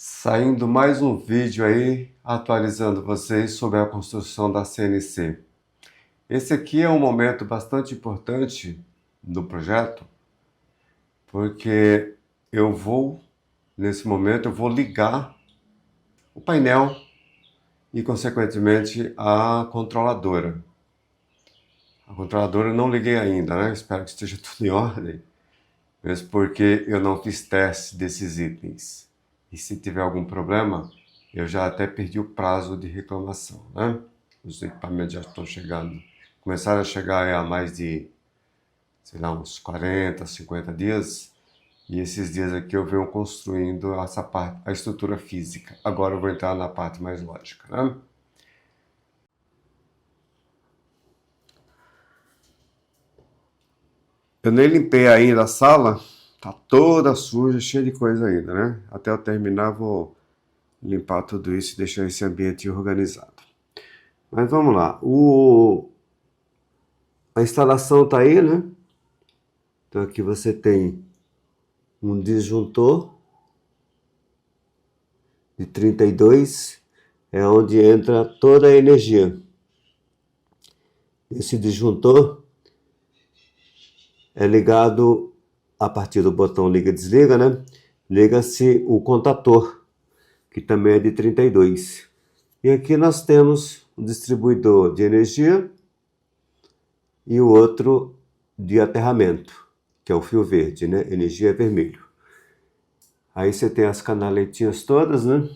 Saindo mais um vídeo aí, atualizando vocês sobre a construção da CNC. Esse aqui é um momento bastante importante do projeto, porque nesse momento, eu vou ligar o painel e, consequentemente, a controladora. A controladora eu não liguei ainda, né? Espero que esteja tudo em ordem, mesmo porque eu não fiz teste desses itens. E se tiver algum problema, eu já até perdi o prazo de reclamação, né? Os equipamentos já estão chegando, começaram a chegar há mais de, sei lá, uns 40, 50 dias. E esses dias aqui eu venho construindo essa parte, a estrutura física. Agora eu vou entrar na parte mais lógica, né? Eu nem limpei ainda a sala, tá toda suja, cheia de coisa ainda, né? Até eu terminar, vou limpar tudo isso e deixar esse ambiente organizado. Mas vamos lá. A instalação tá aí, né? Então aqui você tem um disjuntor de 32, é onde entra toda a energia. Esse disjuntor é ligado a partir do botão liga-desliga, né? Liga-se o contator, que também é de 32. E aqui nós temos um distribuidor de energia e o outro de aterramento, que é o fio verde, né? Energia é vermelho. Aí você tem as canaletinhas todas, né?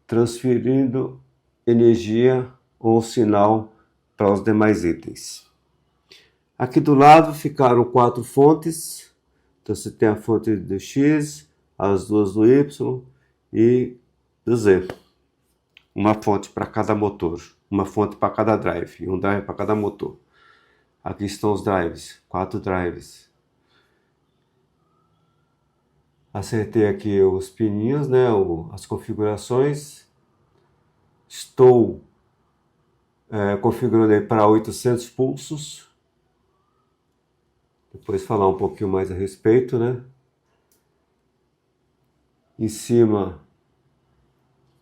Transferindo energia ou sinal para os demais itens. Aqui do lado ficaram 4 fontes. Então você tem a fonte do X, as duas do Y e do Z. Uma fonte para cada motor, uma fonte para cada drive, um drive para cada motor. Aqui estão os drives, 4 drives. Acertei aqui os pininhos, né, as configurações. Estou configurando ele para 800 pulsos. Depois falar um pouquinho mais a respeito, né? Em cima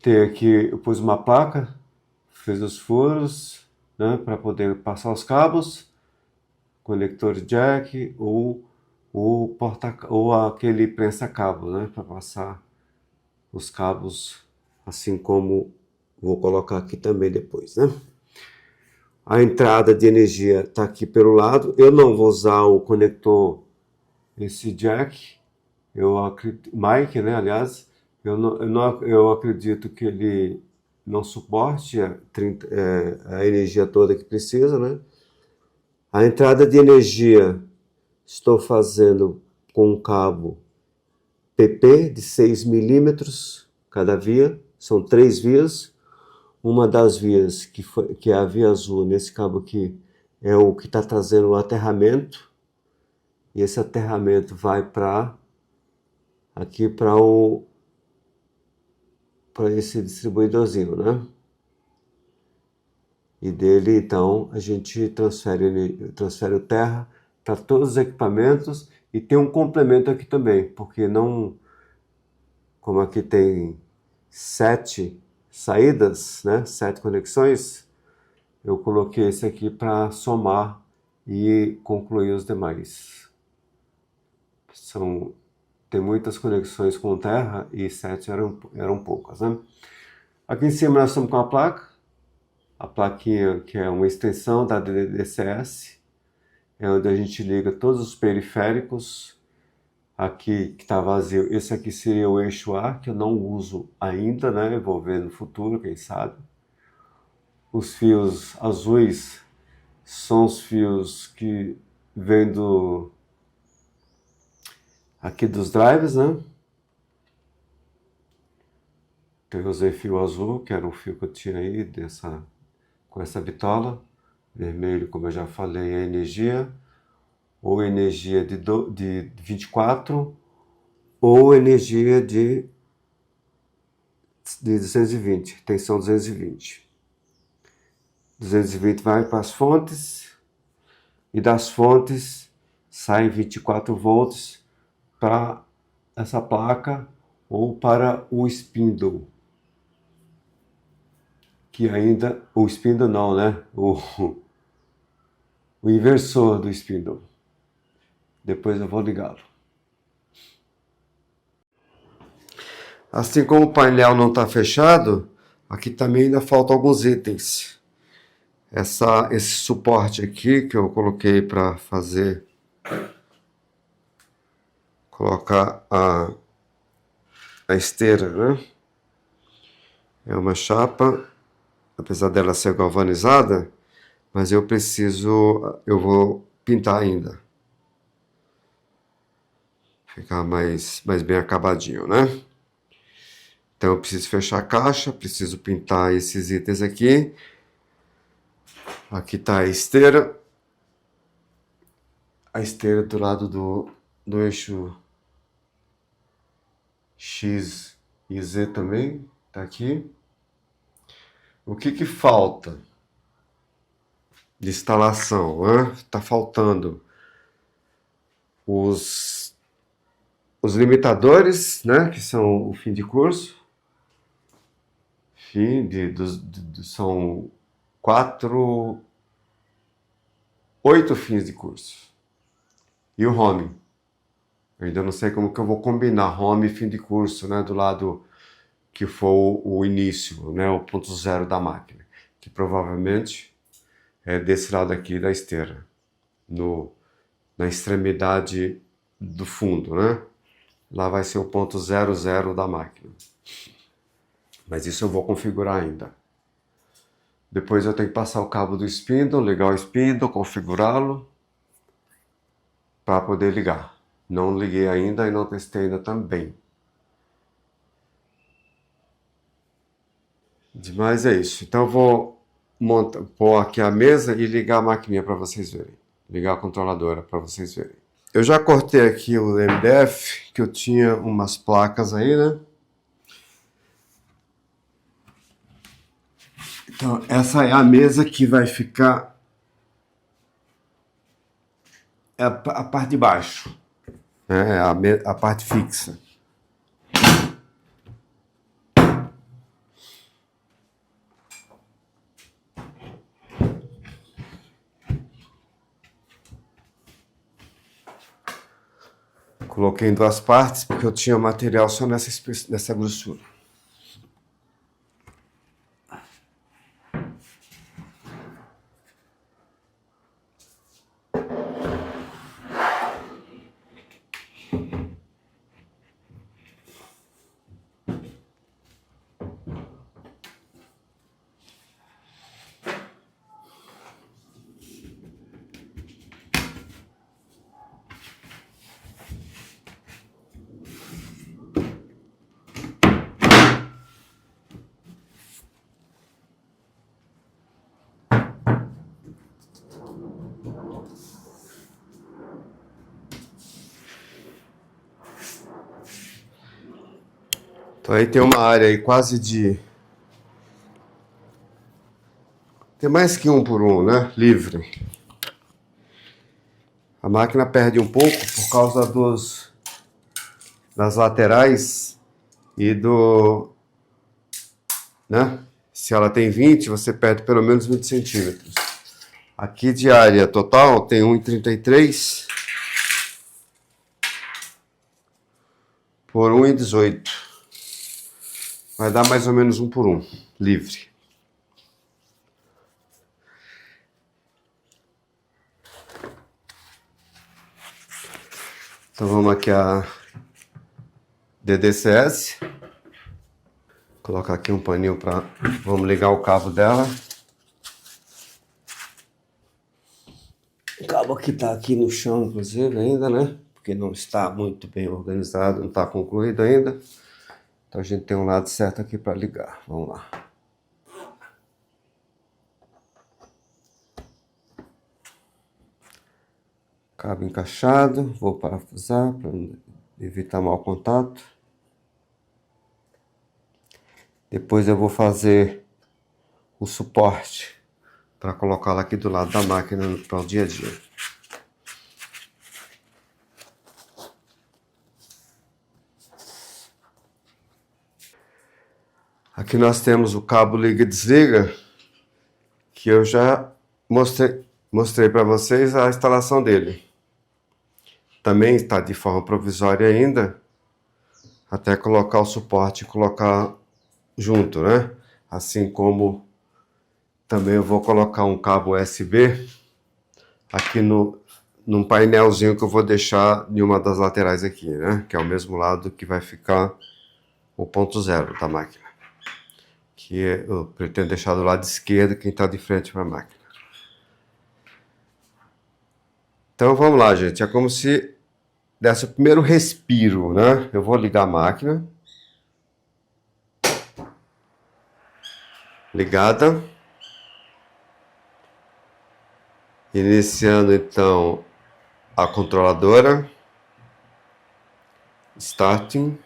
tem aqui, eu pus uma placa, fiz os furos, né, para poder passar os cabos, conector jack ou aquele prensa-cabo, né, para passar os cabos, assim como vou colocar aqui também depois, né? A entrada de energia está aqui pelo lado. Eu não vou usar o conector, esse jack. Mike, né? Aliás, eu acredito que ele não suporte a energia toda que precisa, né? A entrada de energia estou fazendo com um cabo PP de 6 milímetros cada via. São 3 vias. Uma das vias, que é a via azul, nesse cabo aqui, é o que está trazendo o aterramento. E esse aterramento vai aqui para esse distribuidorzinho, né? E dele, então, a gente transfere o terra para todos os equipamentos. E tem um complemento aqui também, porque não... Como aqui tem 7 saídas, né? 7 conexões, eu coloquei esse aqui para somar e concluir os demais. Tem muitas conexões com terra e 7 eram poucas, né? Aqui em cima nós estamos com a plaquinha que é uma extensão da DCS, é onde a gente liga todos os periféricos. Aqui que está vazio, esse aqui seria o eixo A, que eu não uso ainda, né? Vou ver no futuro, quem sabe. Os fios azuis são os fios que vêm aqui dos drives, né? Então eu usei fio azul, que era um fio que eu tinha aí com essa bitola. Vermelho, como eu já falei, é energia. Ou energia de 24, ou energia de 220, tensão 220. 220 vai para as fontes, e das fontes saem 24 volts para essa placa, ou para o spindle, que ainda, o spindle não, né? O inversor do spindle. Depois eu vou ligá-lo. Assim como o painel não está fechado, aqui também ainda faltam alguns itens. Esse suporte aqui que eu coloquei para fazer, colocar a esteira, né? É uma chapa, apesar dela ser galvanizada, mas eu vou pintar ainda. Ficar mais bem acabadinho, né? Então eu preciso fechar a caixa, preciso pintar esses itens aqui. Aqui está a esteira do lado do eixo X e Z também, tá aqui. O que falta de instalação, né? Tá faltando os limitadores, né? Que são o fim de curso. São 8 fins de curso. E o home. Eu ainda não sei como que eu vou combinar home e fim de curso, né? Do lado que for o início, né? O ponto zero da máquina. Que provavelmente é desse lado aqui da esteira. Na extremidade do fundo, né? Lá vai ser o ponto 00 da máquina. Mas isso eu vou configurar ainda. Depois eu tenho que passar o cabo do spindle, ligar o spindle, configurá-lo para poder ligar. Não liguei ainda e não testei ainda também. Demais é isso. Então eu vou pôr aqui a mesa e ligar a maquininha para vocês verem. Ligar a controladora para vocês verem. Eu já cortei aqui o MDF, que eu tinha umas placas aí, né? Então, essa é a mesa que vai ficar a parte de baixo, né? A parte fixa. Coloquei em duas partes porque eu tinha material só nessa grossura. Então aí tem uma área aí quase de... Tem mais que 1 por 1, né? Livre. A máquina perde um pouco por causa das laterais e né? Se ela tem 20, você perde pelo menos 20 centímetros. Aqui de área total tem 1,33 por 1,18. Vai dar mais ou menos 1 por 1, livre. Então vamos aqui a DDCS. Colocar aqui um paninho para... Vamos ligar o cabo dela. O cabo aqui tá aqui no chão, inclusive, ainda, né? Porque não está muito bem organizado, não está concluído ainda. Então a gente tem um lado certo aqui para ligar. Vamos lá. Cabo encaixado. Vou parafusar para evitar mau contato. Depois eu vou fazer o suporte para colocá-la aqui do lado da máquina para o dia a dia. Aqui nós temos o cabo liga e desliga, que eu já mostrei para vocês a instalação dele. Também está de forma provisória ainda, até colocar o suporte e colocar junto, né? Assim como também eu vou colocar um cabo USB aqui num painelzinho que eu vou deixar em uma das laterais aqui, né? Que é o mesmo lado que vai ficar o ponto zero da máquina. Que eu pretendo deixar do lado esquerdo quem está de frente para a máquina. Então vamos lá, gente. É como se desse o primeiro respiro, né? Eu vou ligar a máquina. Ligada. Iniciando então a controladora. Starting.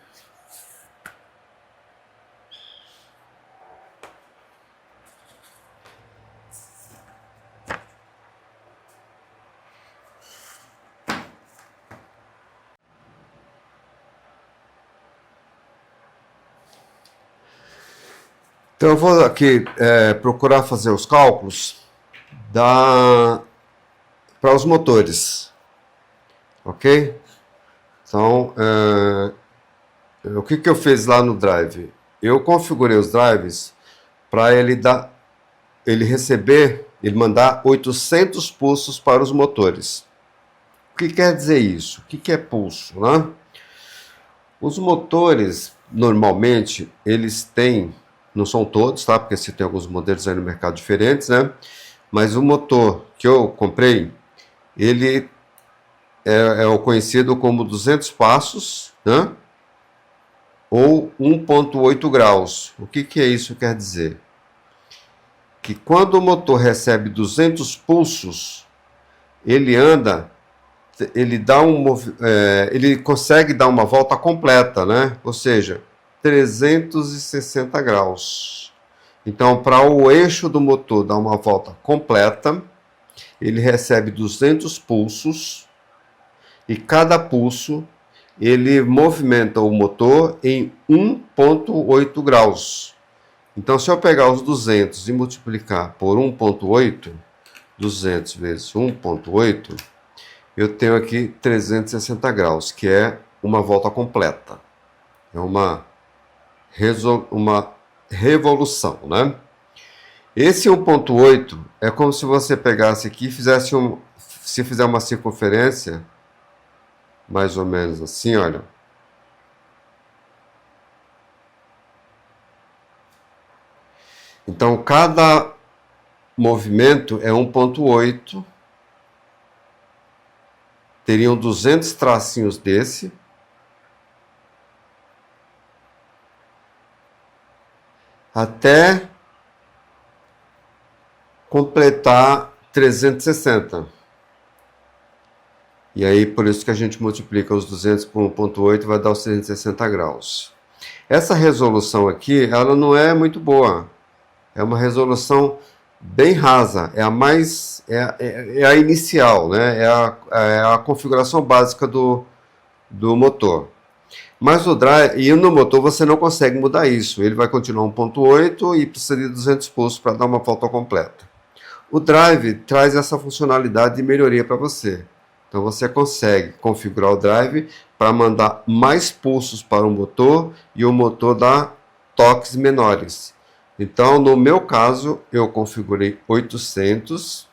Então eu vou aqui procurar fazer os cálculos para os motores, ok? Então, o que eu fiz lá no drive? Eu configurei os drives para ele mandar 800 pulsos para os motores. O que quer dizer isso? O que é pulso, né? Os motores, normalmente, eles têm, não são todos, tá? Porque você tem alguns modelos aí no mercado diferentes, né? Mas o motor que eu comprei, ele é o conhecido como 200 passos, né? Ou 1.8 graus. O que é isso quer dizer? Que quando o motor recebe 200 pulsos, ele ele consegue dar uma volta completa, né? Ou seja, 360 graus. Então, para o eixo do motor dar uma volta completa, ele recebe 200 pulsos e cada pulso ele movimenta o motor em 1.8 graus. Então, se eu pegar os 200 e multiplicar por 1.8, 200 vezes 1.8, eu tenho aqui 360 graus, que é uma volta completa. É uma revolução, né? Esse 1.8 é como se você pegasse aqui e fizesse se fizer uma circunferência, mais ou menos assim, olha. Então, cada movimento é 1.8. Teriam 200 tracinhos desse. Até completar 360. E aí, por isso que a gente multiplica os 200 por 1.8, vai dar os 360 graus. Essa resolução aqui, ela não é muito boa. É uma resolução bem rasa. É a mais... É a inicial, né? É a configuração básica do motor. Mas o drive, e no motor você não consegue mudar isso. Ele vai continuar 1.8 e precisa de 200 pulsos para dar uma volta completa. O drive traz essa funcionalidade de melhoria para você. Então você consegue configurar o drive para mandar mais pulsos para o motor e o motor dar toques menores. Então, no meu caso, eu configurei 800.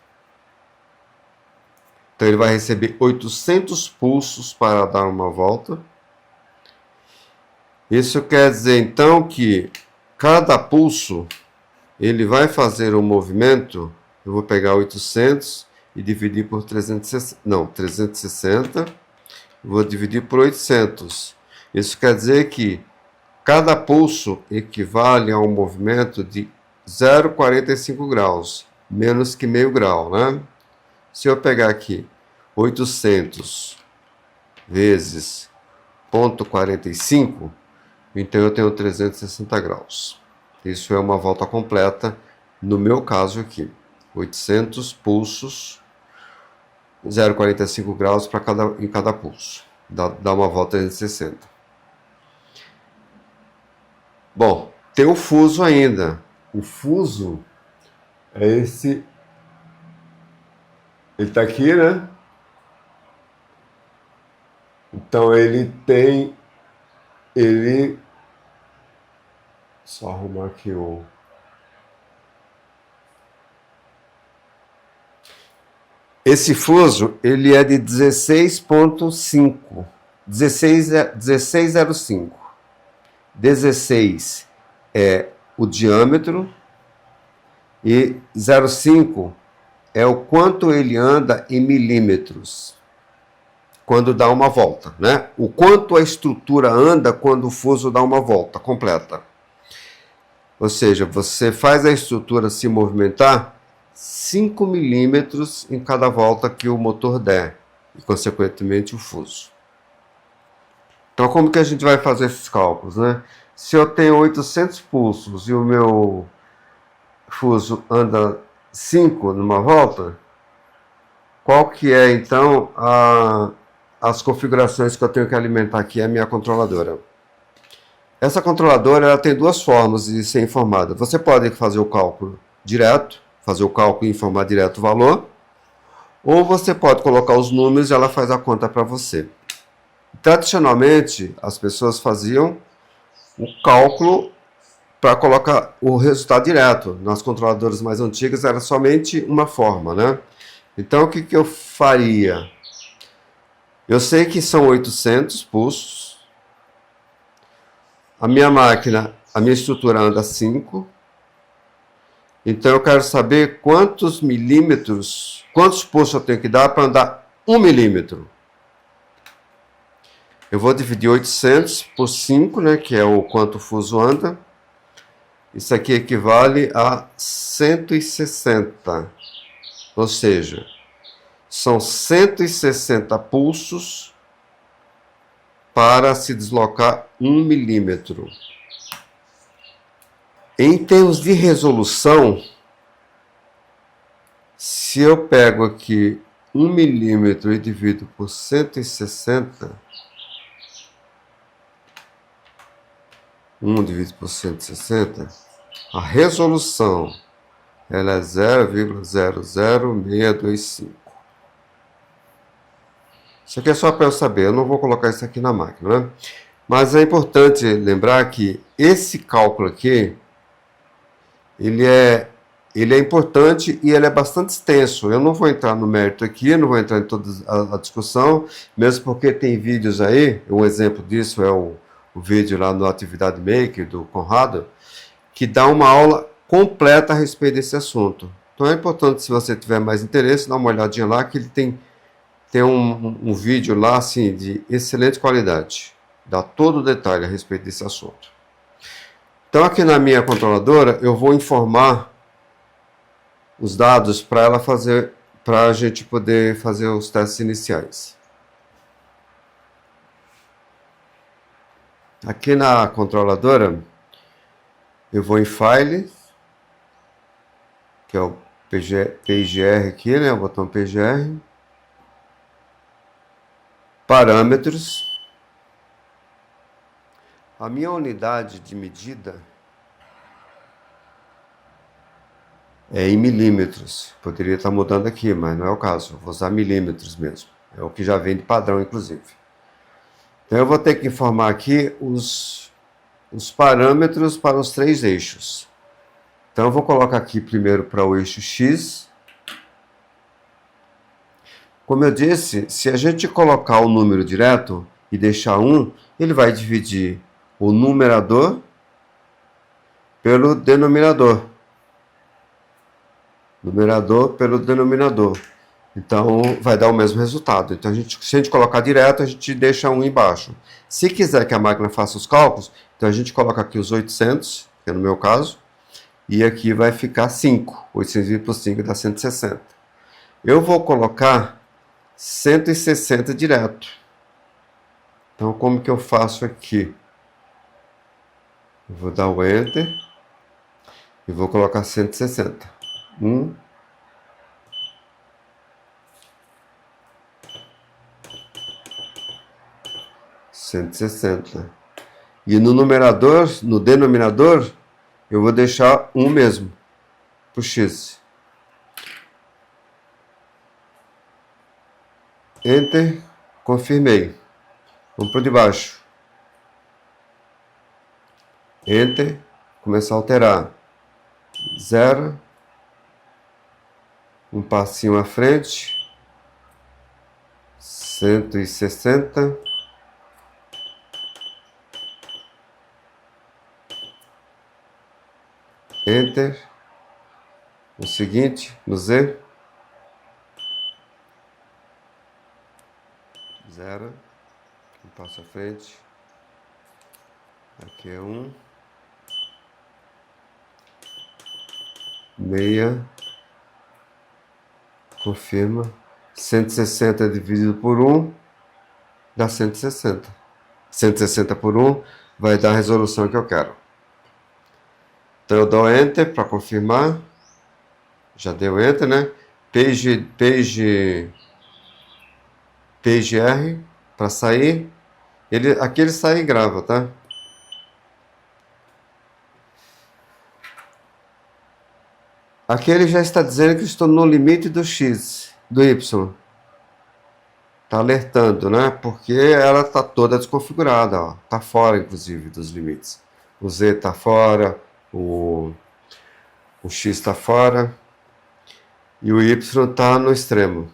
Então ele vai receber 800 pulsos para dar uma volta. Isso quer dizer então que cada pulso ele vai fazer um movimento. Eu vou pegar 800 e dividir por 360. Vou dividir por 800. Isso quer dizer que cada pulso equivale a um movimento de 0,45 graus, menos que meio grau, né? Se eu pegar aqui 800 vezes 0,45, então eu tenho 360 graus. Isso é uma volta completa, no meu caso aqui. 800 pulsos, 0,45 graus em cada pulso. Dá uma volta 360. Bom, tem o fuso ainda. O fuso é esse. Ele tá aqui, né? Então ele tem. Ele. Só arrumar aqui o. Esse fuso, ele é de 16.5. 1605. 16 é o diâmetro e 0,5 é o quanto ele anda em milímetros quando dá uma volta, né? O quanto a estrutura anda quando o fuso dá uma volta completa. Ou seja, você faz a estrutura se movimentar 5 milímetros em cada volta que o motor der, e consequentemente o fuso. Então, como que a gente vai fazer esses cálculos, né? Se eu tenho 800 pulsos e o meu fuso anda 5 numa volta, qual que é, então, as configurações que eu tenho que alimentar aqui a minha controladora? Essa controladora ela tem duas formas de ser informada. Você pode fazer o cálculo direto, fazer o cálculo e informar direto o valor, ou você pode colocar os números e ela faz a conta para você. Tradicionalmente, as pessoas faziam o cálculo para colocar o resultado direto. Nas controladoras mais antigas era somente uma forma, né? Então, o que eu faria? Eu sei que são 800 pulsos. A minha máquina, a minha estrutura anda 5. Então, eu quero saber quantos milímetros, quantos pulsos eu tenho que dar para andar 1 milímetro. Eu vou dividir 800 por 5, né, que é o quanto o fuso anda. Isso aqui equivale a 160. Ou seja, são 160 pulsos para se deslocar 1 milímetro. Em termos de resolução, se eu pego aqui 1 milímetro e divido por 160, 1 dividido por 160, a resolução ela é 0,00625. Isso aqui é só para eu saber, eu não vou colocar isso aqui na máquina, né? Mas é importante lembrar que esse cálculo aqui, ele é importante e ele é bastante extenso. Eu não vou entrar no mérito aqui, não vou entrar em toda a discussão, mesmo porque tem vídeos aí, um exemplo disso é o vídeo lá no Atividade Maker, do Conrado, que dá uma aula completa a respeito desse assunto. Então é importante, se você tiver mais interesse, dar uma olhadinha lá, que ele tem um vídeo lá, assim, de excelente qualidade. Dá todo o detalhe a respeito desse assunto. Então aqui na minha controladora, eu vou informar os dados para ela fazer, para a gente poder fazer os testes iniciais. Aqui na controladora, eu vou em File, que é o PGR aqui, né? O botão PGR. Parâmetros. A minha unidade de medida é em milímetros. Poderia estar mudando aqui, mas não é o caso. Eu vou usar milímetros mesmo. É o que já vem de padrão, inclusive. Então eu vou ter que informar aqui os parâmetros para os 3 eixos. Então eu vou colocar aqui primeiro para o eixo X. Como eu disse, se a gente colocar o número direto e deixar 1, ele vai dividir o numerador pelo denominador. Numerador pelo denominador. Então, vai dar o mesmo resultado. Então, se a gente colocar direto, a gente deixa 1 embaixo. Se quiser que a máquina faça os cálculos, então a gente coloca aqui os 800, que é no meu caso, e aqui vai ficar 5. 820 por 5 dá 160. Eu vou colocar 160 direto. Então, como que eu faço aqui? Eu vou dar o Enter e vou colocar 160. 160. E no numerador, no denominador, Eu vou deixar 1 mesmo, pro X. Enter, confirmei. Vamos para de baixo. Enter, começar a alterar. 0. Um passinho à frente. 160. Enter. O seguinte, no Z. 0. Um passo à frente. Aqui é 1. 6. Confirma. 160 dividido por 1 dá 160. 160 por 1 vai dar a resolução que eu quero. Então eu dou Enter para confirmar. Já deu Enter, né? Page R para sair. Aqui ele sai e grava, tá? Aqui ele já está dizendo que estou no limite do X, do Y. Está alertando, né? Porque ela está toda desconfigurada, ó. Está fora, inclusive, dos limites. O Z está fora, o X está fora e o Y está no extremo.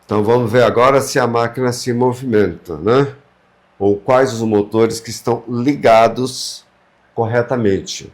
Então vamos ver agora se a máquina se movimenta, né? Ou quais os motores que estão ligados corretamente.